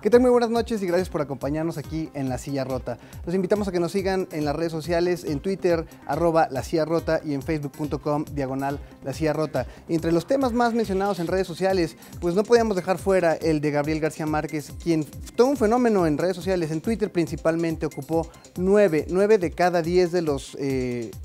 ¿Qué tal? Muy buenas noches y gracias por acompañarnos aquí en La Silla Rota. Los invitamos a que nos sigan en las redes sociales, en Twitter, @La Silla Rota y en facebook.com/La Silla Rota. Entre los temas más mencionados en redes sociales, pues no podíamos dejar fuera el de Gabriel García Márquez, quien, todo un fenómeno en redes sociales, en Twitter principalmente, ocupó 9 de cada 10 de los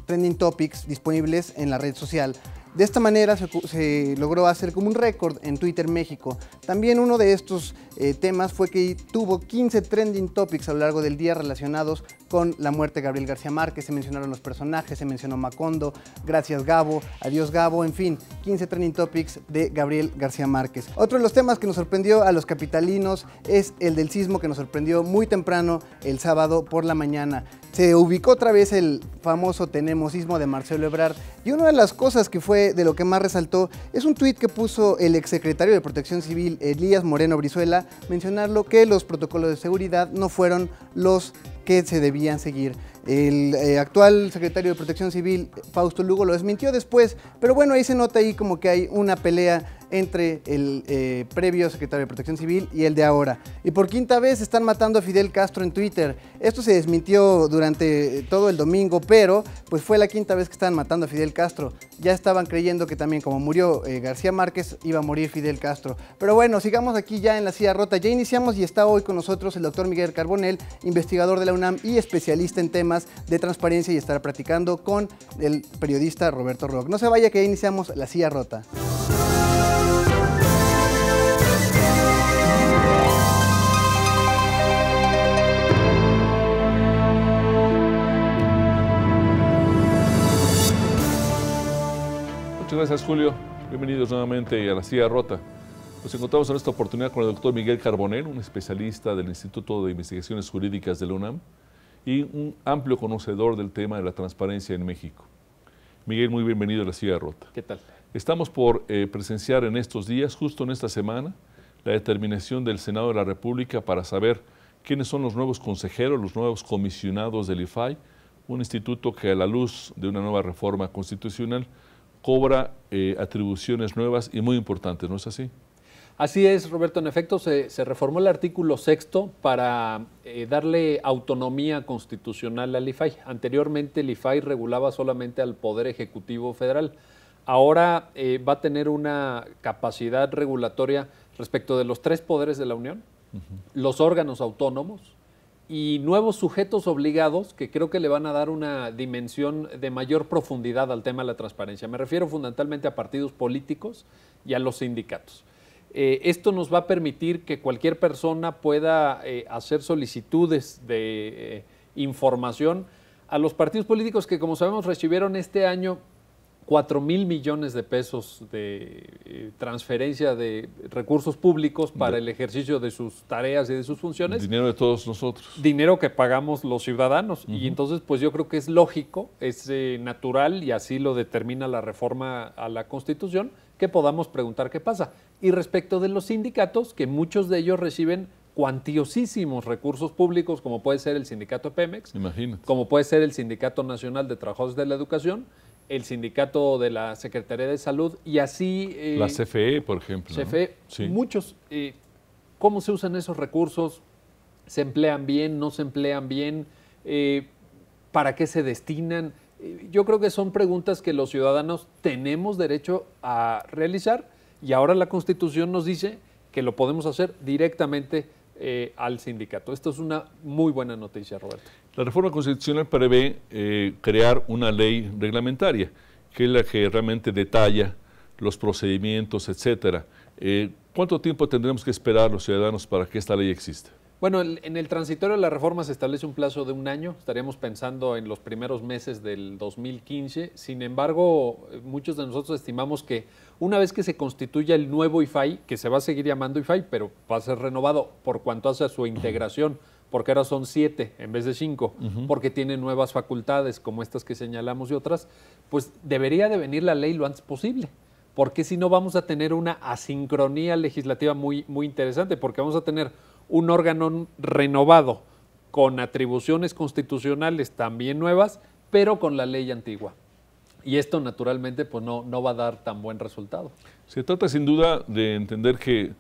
trending topics disponibles en la red social. De esta manera se logró hacer como un récord en Twitter México. También uno de estos temas fue que tuvo 15 trending topics a lo largo del día relacionados con la muerte de Gabriel García Márquez. Se mencionaron los personajes, se mencionó Macondo, Gracias Gabo, Adiós Gabo, en fin, 15 trending topics de Gabriel García Márquez. Otro de los temas que nos sorprendió a los capitalinos es el del sismo, que nos sorprendió muy temprano el sábado por la mañana. Se ubicó otra vez el famoso Tenemos sismo de Marcelo Ebrard, y una de las cosas que fue de lo que más resaltó es un tuit que puso el exsecretario de Protección Civil, Elías Moreno Brizuela, mencionarlo que los protocolos de seguridad no fueron los que se debían seguir. El actual secretario de Protección Civil, Fausto Lugo, lo desmintió después, pero bueno, ahí se nota ahí como que hay una pelea entre el previo secretario de Protección Civil y el de ahora. Y por quinta vez están matando a Fidel Castro en Twitter. Esto se desmintió durante todo el domingo, pero pues fue la quinta vez que están matando a Fidel Castro. Ya estaban creyendo que también, como murió García Márquez, iba a morir Fidel Castro. Pero bueno, sigamos aquí ya en La Silla Rota. Ya iniciamos y está hoy con nosotros el doctor Miguel Carbonell, investigador de la UNAM y especialista en temas de transparencia, y estará platicando con el periodista Roberto Roch. No se vaya, que ya iniciamos La Silla Rota. Muchas gracias, Julio. Bienvenidos nuevamente a La Silla Rota. Nos encontramos en esta oportunidad con el doctor Miguel Carbonell, un especialista del Instituto de Investigaciones Jurídicas de la UNAM y un amplio conocedor del tema de la transparencia en México. Miguel, muy bienvenido a La Silla Rota. ¿Qué tal? Estamos por presenciar en estos días, justo en esta semana, la determinación del Senado de la República para saber quiénes son los nuevos consejeros, los nuevos comisionados del IFAI, un instituto que, a la luz de una nueva reforma constitucional, cobra atribuciones nuevas y muy importantes, ¿no es así? Así es, Roberto. En efecto, se reformó el artículo 6º para darle autonomía constitucional al IFAI. Anteriormente el IFAI regulaba solamente al Poder Ejecutivo Federal. Ahora va a tener una capacidad regulatoria respecto de los 3 poderes de la Unión, los órganos autónomos y nuevos sujetos obligados que creo que le van a dar una dimensión de mayor profundidad al tema de la transparencia. Me refiero fundamentalmente a partidos políticos y a los sindicatos. Esto nos va a permitir que cualquier persona pueda hacer solicitudes de información a los partidos políticos que, como sabemos, recibieron este año 4,000 millones de pesos de transferencia de recursos públicos para el ejercicio de sus tareas y de sus funciones. Dinero de todos nosotros. Dinero que pagamos los ciudadanos. Y entonces, pues yo creo que es lógico, es natural, y así lo determina la reforma a la Constitución, que podamos preguntar qué pasa. Y respecto de los sindicatos, que muchos de ellos reciben cuantiosísimos recursos públicos, como puede ser el sindicato Pemex, imagínate, como puede ser el Sindicato Nacional de Trabajadores de la Educación, el sindicato de la Secretaría de Salud, y así... la CFE, por ejemplo. CFE, ¿no? Sí. Muchos. ¿Cómo se usan esos recursos? ¿Se emplean bien? ¿No se emplean bien? ¿Para qué se destinan? Yo creo que son preguntas que los ciudadanos tenemos derecho a realizar, y ahora la Constitución nos dice que lo podemos hacer directamente al sindicato. Esto es una muy buena noticia, Roberto. La reforma constitucional prevé crear una ley reglamentaria, que es la que realmente detalla los procedimientos, etcétera. ¿Cuánto tiempo tendremos que esperar los ciudadanos para que esta ley exista? Bueno, en el transitorio de la reforma se establece un plazo de 1 año. Estaríamos pensando en los primeros meses del 2015. Sin embargo, muchos de nosotros estimamos que una vez que se constituya el nuevo IFAI, que se va a seguir llamando IFAI, pero va a ser renovado por cuanto hace a su integración, porque ahora son 7 en vez de 5, porque tiene nuevas facultades como estas que señalamos y otras, pues debería de venir la ley lo antes posible, porque si no vamos a tener una asincronía legislativa muy, muy interesante, porque vamos a tener un órgano renovado con atribuciones constitucionales también nuevas, pero con la ley antigua. Y esto naturalmente pues no va a dar tan buen resultado. Se trata sin duda de entender que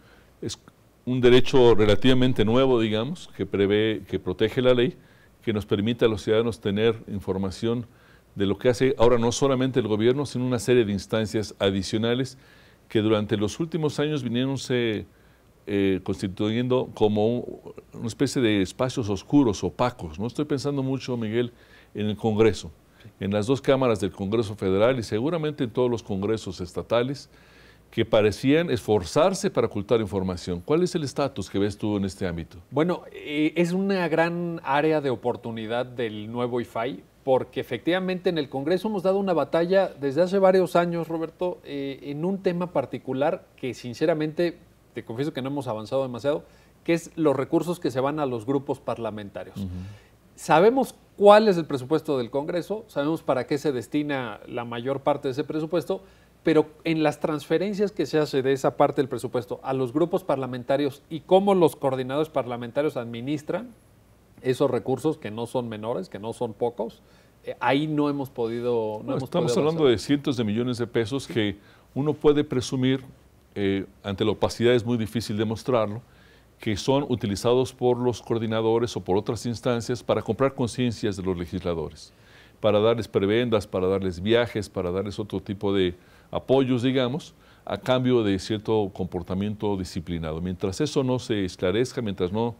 un derecho relativamente nuevo, digamos, que prevé, que protege la ley, que nos permite a los ciudadanos tener información de lo que hace ahora no solamente el gobierno, sino una serie de instancias adicionales que durante los últimos años vinieron constituyendo como una especie de espacios oscuros, opacos. ¿No? Estoy pensando mucho, Miguel, en el Congreso, en las dos cámaras del Congreso Federal y seguramente en todos los congresos estatales, que parecían esforzarse para ocultar información. ¿Cuál es el estatus que ves tú en este ámbito? Bueno, es una gran área de oportunidad del nuevo IFAI, porque efectivamente en el Congreso hemos dado una batalla desde hace varios años, Roberto, en un tema particular que sinceramente, te confieso que no hemos avanzado demasiado, que es los recursos que se van a los grupos parlamentarios. Sabemos cuál es el presupuesto del Congreso, sabemos para qué se destina la mayor parte de ese presupuesto, pero en las transferencias que se hace de esa parte del presupuesto a los grupos parlamentarios y cómo los coordinadores parlamentarios administran esos recursos, que no son menores, que no son pocos, ahí no hemos podido... Estamos hablando de cientos de millones de pesos que uno puede presumir, ante la opacidad es muy difícil demostrarlo, que son utilizados por los coordinadores o por otras instancias para comprar conciencias de los legisladores, para darles prebendas, para darles viajes, para darles otro tipo de apoyos, digamos, a cambio de cierto comportamiento disciplinado. Mientras eso no se esclarezca, mientras no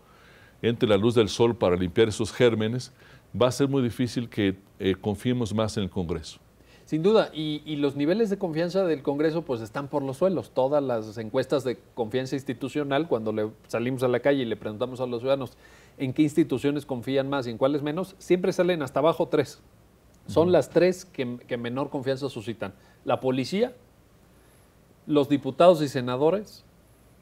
entre la luz del sol para limpiar esos gérmenes, va a ser muy difícil que confiemos más en el Congreso. Sin duda, y los niveles de confianza del Congreso pues están por los suelos. Todas las encuestas de confianza institucional, cuando salimos a la calle y le preguntamos a los ciudadanos en qué instituciones confían más y en cuáles menos, siempre salen hasta abajo 3. Son las 3 que menor confianza suscitan. La policía, los diputados y senadores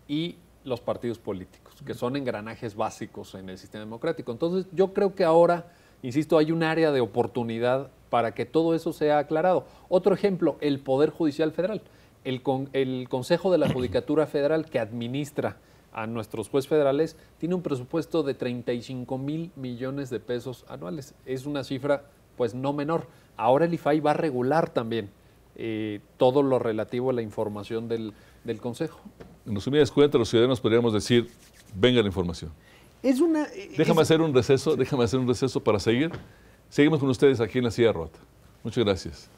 y los partidos políticos, que son engranajes básicos en el sistema democrático. Entonces, yo creo que ahora, insisto, hay un área de oportunidad para que todo eso sea aclarado. Otro ejemplo, el Poder Judicial Federal. El Consejo de la Judicatura Federal, que administra a nuestros jueces federales, tiene un presupuesto de 35,000 millones de pesos anuales. Es una cifra pues no menor. Ahora el IFAI va a regular también todo lo relativo a la información del Consejo. En resumidas cuentas, los ciudadanos podríamos decir, venga la información. Déjame hacer un receso para seguir. Seguimos con ustedes aquí en La Silla Rota. Muchas gracias.